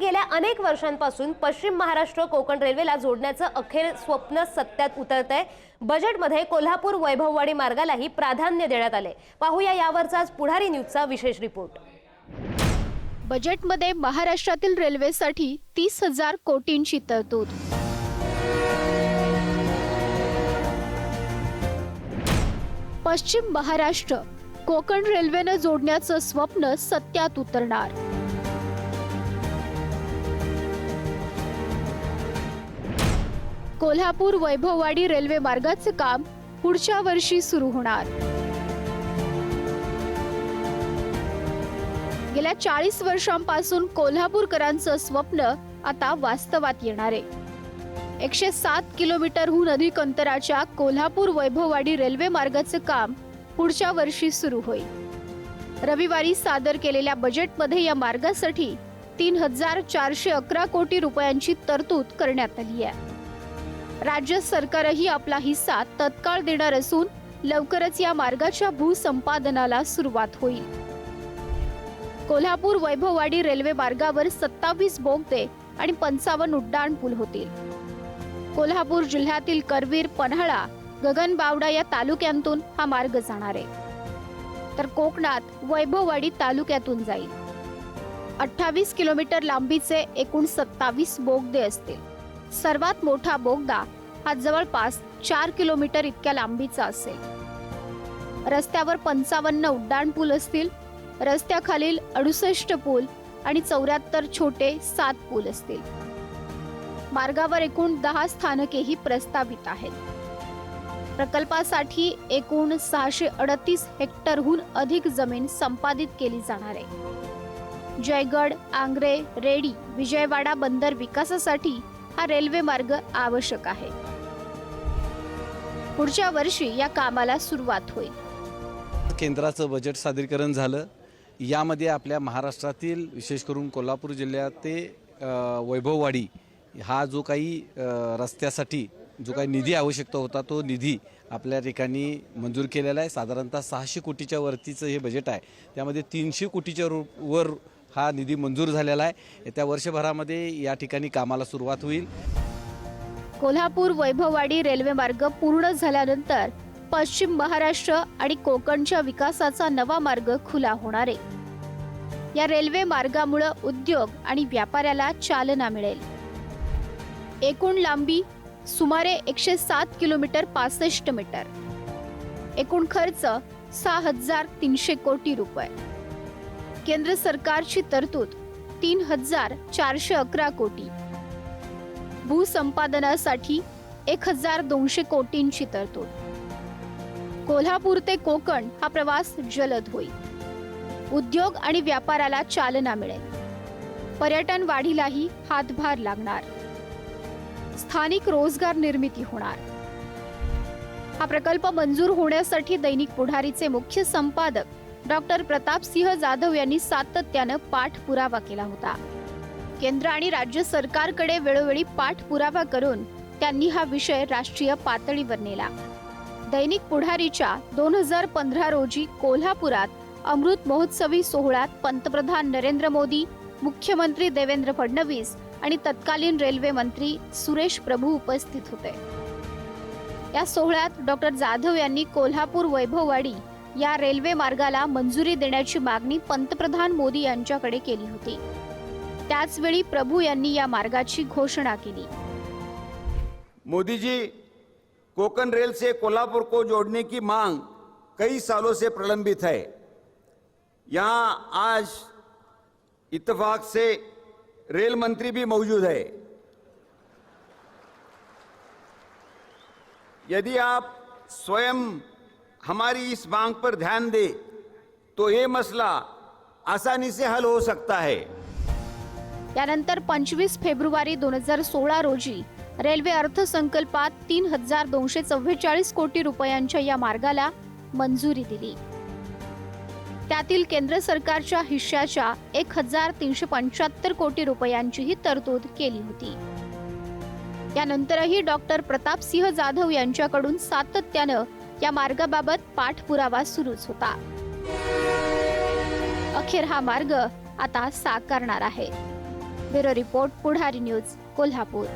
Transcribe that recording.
गेल्या अनेक वर्षांपासून पश्चिम महाराष्ट्र कोकण रेल्वेला जोडण्याचं अखेर स्वप्न सत्यात उतरतंय। बजेटमध्ये कोल्हापूर वैभववाडी मार्गालाही प्राधान्य देण्यात आले। पाहूया यावरचा पुढारी न्यूजचा विशेष रिपोर्ट। बजेटमध्ये महाराष्ट्रातील रेल्वेसाठी 30,000 कोटींची तरतूद। पश्चिम महाराष्ट्र कोकण रेल्वेनं जोडण्याचं स्वप्न सत्यात उतरणार। कोल्हापूर वैभववाडी रेल्वे मार्गाचे काम पुढच्या वर्षी सुरू होणार। गेल्या 40 वर्षांपासून कोल्हापूरकरांचं स्वप्न आता वास्तवात येणार आहे। 107 किलोमीटरहून अधिक अंतराच्या कोल्हापूर वैभववाडी रेल्वे मार्गाचे काम पुढच्या वर्षी सुरू होईल। रविवारी सादर केलेल्या बजेटमध्ये या मार्गासाठी 3,411 कोटी रुपयांची तरतूद करण्यात आली आहे। राज्य सरकारही आपला हिस्सा तत्काळ देणार असून लवकरच या मार्गाच्या भूसंपादनाला सुरुवात होईल। कोल्हापूर वैभववाडी रेल्वे मार्गावर 27 बोगदे आणि 55 उड्डाण पूल होतील। कोल्हापूर जिल्ह्यातील करवीर, पन्हाळा, गगनबावडा या तालुक्यांतून हा मार्ग जाणार आहे, तर कोकणात वैभववाडी तालुक्यातून जाईल। 28 किलोमीटर लांबीचे एकूण 27 बोगदे असतील। सर्वात मोठा बोगदा हा जवळपास 4 किलोमीटर इतक्या लांबीचा असेल। रस्त्यावर 55 उड्डाण पूल असतील। रस्त्याखालील 68 पूल आणि 74 छोटे 7 पूल असतील। मार्गावर एकूण 10 स्थानकेही प्रस्तावित आहेत। प्रकल्पासाठी एकूण 638 हेक्टरहून अधिक जमीन संपादित केली जाणार आहे। जयगड, आंग्रे, रेडी, विजयवाडा बंदर विकासासाठी हा रेल्वे मार्ग आवश्यक आहे। पुढच्या वर्षी या कामाला सुरुवात होईल। केंद्राचं बजेट सादरीकरण झालं। यामध्ये आपल्या महाराष्ट्रातील विशेष करून कोल्हापूर जिल्ह्यात ते वैभववाडी हा जो काही रस्त्यासाठी जो काही निधी आवश्यकता होता तो निधी आपल्या ठिकाणी मंजूर केलेला आहे। साधारणतः 600 कोटीच्या वरतीचं हे बजेट आहे। त्यामध्ये 300 कोटीच्या वर हा निधी मंजूर झालेला आहे। येत्या वर्षभरामध्ये या ठिकाणी कामाला सुरुवात होईल। कोल्हापूर वैभववाडी रेल्वे मार्ग पूर्ण झाल्यानंतर पश्चिम महाराष्ट्र आणि कोकणच्या विकासाचा नवा मार्ग खुला होणार आहे। या रेल्वे मार्गामुळे उद्योग आणि व्यापाऱ्याला चालना मिळेल। एकूण लांबी सुमारे 107 किलोमीटर 65 मीटर। एकूण खर्च 6,300 कोटी रुपये। केंद्र सरकारची तरतूद 3,411 कोटी। भूसंपादनासाठी 1,200 कोटींची तरतूद। कोल्हापूर ते कोकण हा प्रवास जलद होईल। उद्योग आणि व्यापाराला चालना मिळेल। पर्यटन वाढीलाही हातभार लागणार। स्थानिक रोजगार निर्मिती होणार। हा प्रकल्प मंजूर होण्यासाठी दैनिक पुढारीचे मुख्य संपादक डॉक्टर प्रतापसिंह जाधव यांनी सातत्याने पाठपुरावा केला होता। केंद्र आणि राज्य सरकारकडे वेळोवेळी पाठपुरावा करून त्यांनी हा विषय राष्ट्रीय पातळीवर नेला। दैनिक पुढारीच्या 2015 रोजी कोल्हापुरात अमृत महोत्सवी सोहळ्यात पंतप्रधान नरेंद्र मोदी, मुख्यमंत्री देवेंद्र फडणवीस आणि तत्कालीन रेल्वे मंत्री सुरेश प्रभू उपस्थित होते। या सोहळ्यात डॉक्टर जाधव यांनी कोल्हापूर वैभववाडी या रेल्वे मार्गाला मंजुरी देण्याची मागणी पंतप्रधान मोदी यांच्याकडे केली होती। त्याच वेळी प्रभू यांनी या मार्गाची घोषणा केली। मोदी जी, कोकण रेल से कोल्हापुर को जोड़ने की मांग कई सालों से प्रलंबित है। यहाँ आज इत्तेफाक से रेल मंत्री भी मौजूद है। यदि आप स्वयं हमारी इस मांग पर ध्यान दें तो ये मसला आसानी से हल हो सकता है। त्यानंतर 25 फेब्रुवारी 2016 रोजी रेल्वे अर्थसंकल्पात 3,244 कोटी रुपयांच्या या मार्गाला मंजुरी दिली। त्यातील केंद्र सरकारच्या हिश्श्याच्या 1,375 कोटी रुपयांचीही तरतूद केली होती। त्यानंतरही डॉक्टर प्रतापसिंह जाधव यांच्याकडून सातत्याने या मार्गाबाबत पाठपुरावा सुरूच होता। अखेर हा मार्ग आता साकारणार आहे। ब्युरो रिपोर्ट पुढारी न्यूज कोल्हापूर.